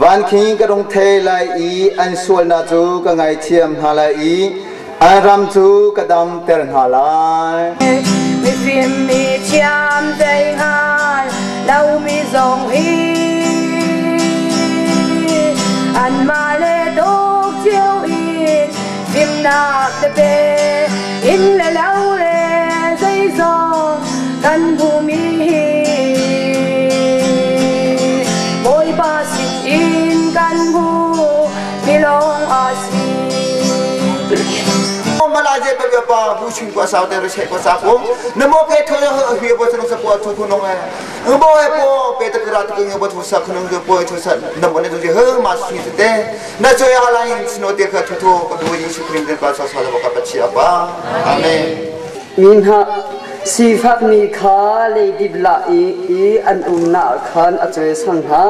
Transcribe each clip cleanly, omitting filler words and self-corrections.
วันขีกระดงเทลายอีอันส่วนนาจูกไงเทียมฮาลายอีอารามจูกระดำเตรนฮาลายมีฟิมมีเทียมใจหายเรามีสองฮีอันมาเลตุกเจียวอีฟิมนักเตเปอินและเราเลใจสองกันผู้มีโอยบาสิอินกันผู้มีลงอาศีมาลาเจ็บแบบว่าผู้ชิงกว่าสาวแต่เราใช้ภาษาผมนโมเกทอยเฮียบทสนุกสปอร์ตทุกคนน้องไงโมเอโปเปตกระตุกเฮียบททุกสักคนน้องโปทุกสักนโมเนี่ยตัวที่เฮมาสิทธิ์เต้น่าจะยังอะไรสโนเดียร์ทุกคนดูยิ่งสุขีมเดินไปสาวสาวบอกกับเชียบ้าอาเมนมินฮะสีฟักมีขาเลยดิบละอีอันนาขันอาจจะสังหา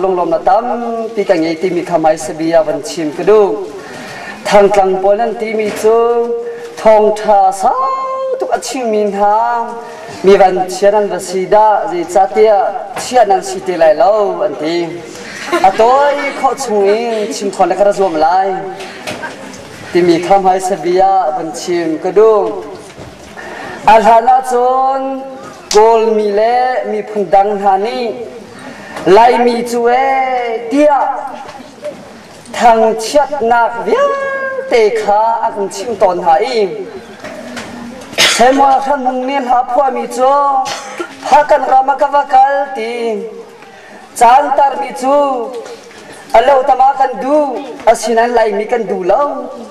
ลงลมนะตั้มปีกันยังที่มีขมายสบียวันชิมกระดูทางกลางปนนั้นที่มีจูทองทาสาวทุกอาชิงมินหามีวันเชียนันวสีดาจีจัตยาเชียนันสิเตลัยเล่าอันที่อะตัวอีข้อช่วยชิมคนละกระทรวงลายที่มีขมายสบียวันชิมกระดูอาหารน่าจนโกลมีเล่มีพันดังฮานีไลมีจูเอเดียทางเช็ดนักเวียเตะขาอันชิมตอนหายเซมว่าขันมุงเนียนหาพัวมีจูพักกันรำมากวกัลตีจานตาร์มีจูอัลเลวตมากันดูอาศินันไลมีกันดูแล้ว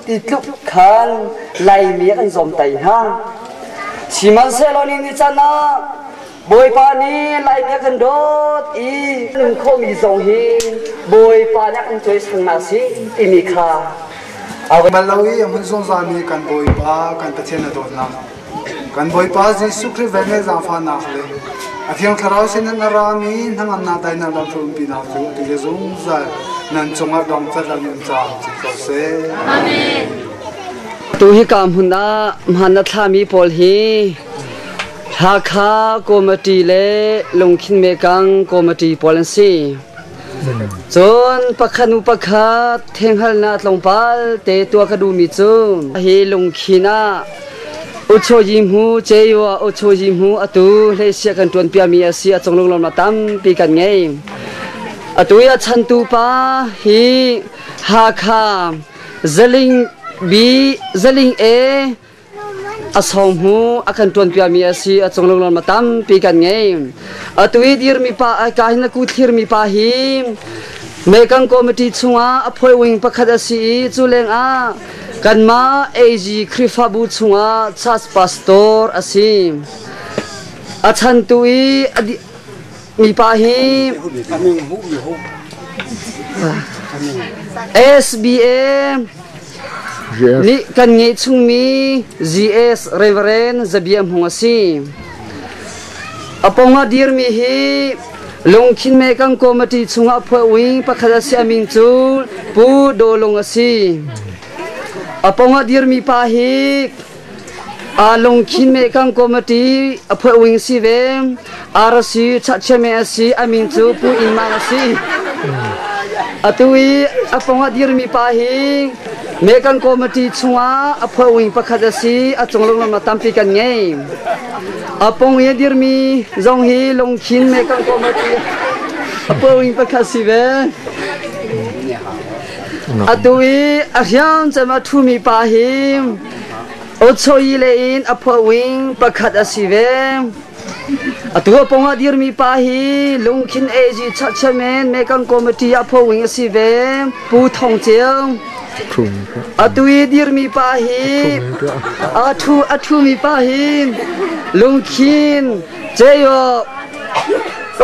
ติดลุกขันไลมีกันสมไตฮะชิมันเซลอนินิจานะบอยปานีไล่เมียกันโดดอีหนึ่งเขามีสองหินบอยปานีกันช่วยสังมาสิที่มีค่าเอาไปมันเราอีมันสงสารมีกันบอยปากันตะเชนโดดน้ำกันบอยปาจิสุครีเวเนซาฟานักเลยอาทิตย์คราวเช่นนั้นรามีทั้งอันนาไตนันเราทุ่มปีนาจูที่จะส่งใจนั่นจงอาดองจัดเรายังจ้าจิตโตเสอาเมนตัวฮิกามหุ่นนะมันนัทลามีพอลฮี หาคาโกมตีเลลงคินเมกังโกมตีพอลันซีจนประคันุประคัดเทงหัลนาลงปัลเตตัวกระดูมิจุนเฮลงคินาอุโชยิมหูเจยวอุโชยิมหูอตุเลเสียกันตวนเปียมีอาเซียจงลงลงมาตั้มปีกันไงอตุยชันตุปาฮีหาคาzling bi zling e asong hu akan tuan pia mi asi achong long lon matam pi kan nge atui dir mi pa ka hin ku thir mi pa hi mekang committee chunga aphoi wing pakhat asi chuleng a kanma ag khrifa bu chunga church pastor asi achan tui mi pa hi SBM ni kan nge chung mi GS Reverend Zabiam Hungasi aponga dir mi hi longkhin me kang committee chunga phwa wing pakhala si aming chu pu do long asi aponga dir mi pa hi a longkhin me kang committee phwa wing si ve arasi chacha me asi aming chu pu inma asi atui aponga dir mi pa hi mekan committee chunga aphawing pakhadasi achonglong ma tampi kan nge apong ye dir mi jong hi longkhin mekan committee aphawing pakhasi ve atui ahyang chama thumi pa hi ochoi le in aphawing pakhadasi ve atua ponga dir mi pa hi longkhin ag chachamen mekan committee aphawing asi ve pu thong cheu atui dir mi pa hi athu mi pa hi longkhin jeyo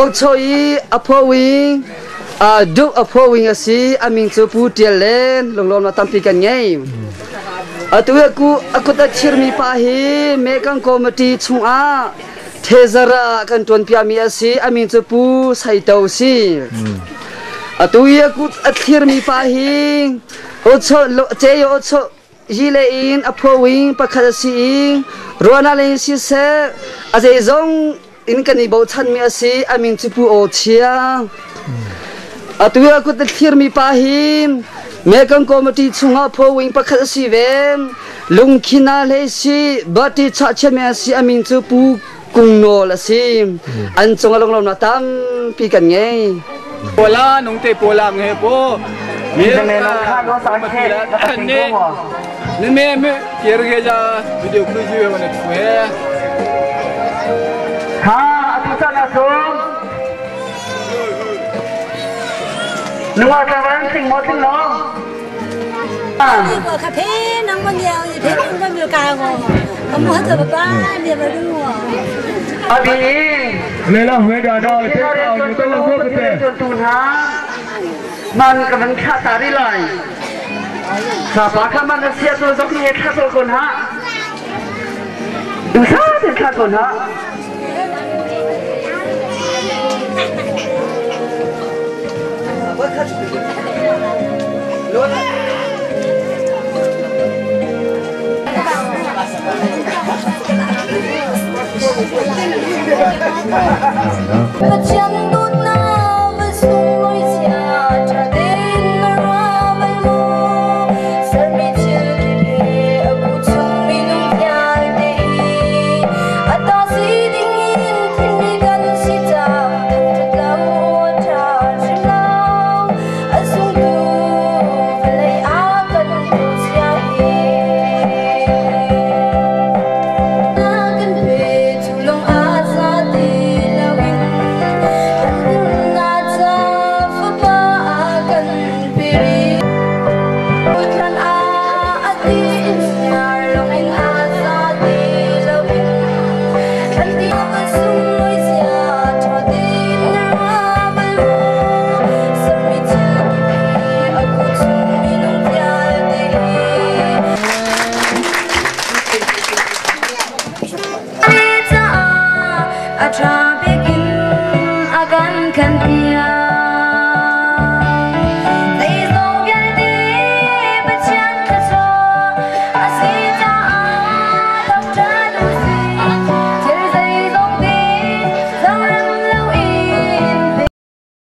ochoi aphawing du aphawing asi aming chu pu tialen longlon ma tampi kan nge atui aku ta thir mi pa hi mekan committee chunga thezara kan ton pia mi asi aming chu pu sai tau si atui aku athir mi pa hi ocho cheyo ocho jile in aphowing pakhasi rona le si se azai zong in kani bo chan mi asi aming chipu o chia atuya ku ta thir mi pa hi mekan committee chunga aphowing pakhasi ve lungkhina le si bati cha che me asi aming chipu kungno la si an chonga long na tam pi kan nge pola nong te pola nge poมีแต่ในน้องข้าก็สาเหตุและสิ่งที่ว่า Neme kiergeja video kujiwe wana tuwe. Ha atusana song. Nuwa kawan sing mo sing no. Cà phê nắng con nhiều như thế không có nhiều cà ngò. Ông mua hết rồi ba đi vào đúng không? Abi. Lấy là huế đà đo thế nào chúng tôi làm việc thế. Tuần ha. Man kawan kha tari lai. Sapa kaman asia tu zok ni kha tu kon ha. Dusa tu kha kon ha. Akan kan